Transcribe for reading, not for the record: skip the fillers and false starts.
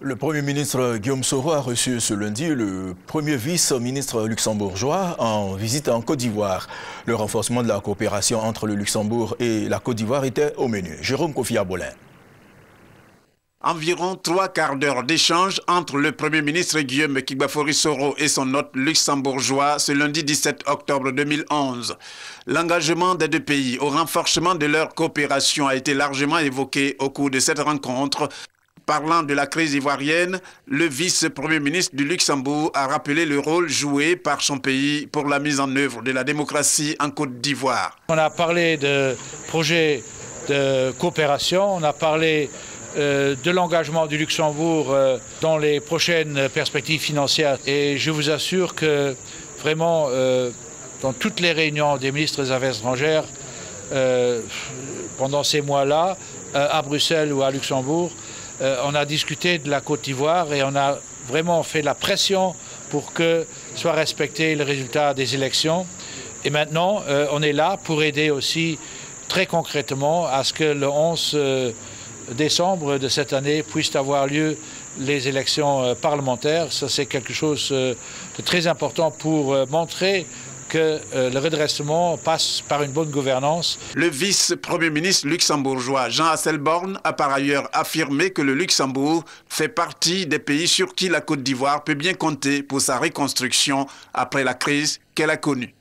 Le Premier ministre Guillaume Soro a reçu ce lundi le premier vice-ministre luxembourgeois en visite en Côte d'Ivoire. Le renforcement de la coopération entre le Luxembourg et la Côte d'Ivoire était au menu. Jérôme Kofi Abolin. Environ 3/4 d'heure d'échange entre le Premier ministre Guillaume Kigbafori Soro et son hôte luxembourgeois ce lundi 17 octobre 2011. L'engagement des deux pays au renforcement de leur coopération a été largement évoqué au cours de cette rencontre. Parlant de la crise ivoirienne, le vice-premier ministre du Luxembourg a rappelé le rôle joué par son pays pour la mise en œuvre de la démocratie en Côte d'Ivoire. On a parlé de projets de coopération, on a parlé de l'engagement du Luxembourg dans les prochaines perspectives financières. Et je vous assure que vraiment, dans toutes les réunions des ministres des Affaires étrangères, pendant ces mois-là, à Bruxelles ou à Luxembourg, on a discuté de la Côte d'Ivoire et on a vraiment fait la pression pour que soit respecté le résultat des élections. Et maintenant, on est là pour aider aussi très concrètement à ce que le 11 décembre de cette année puissent avoir lieu les élections parlementaires. Ça, c'est quelque chose de très important pour montrer que le redressement passe par une bonne gouvernance. Le vice-premier ministre luxembourgeois Jean Asselborn a par ailleurs affirmé que le Luxembourg fait partie des pays sur qui la Côte d'Ivoire peut bien compter pour sa reconstruction après la crise qu'elle a connue.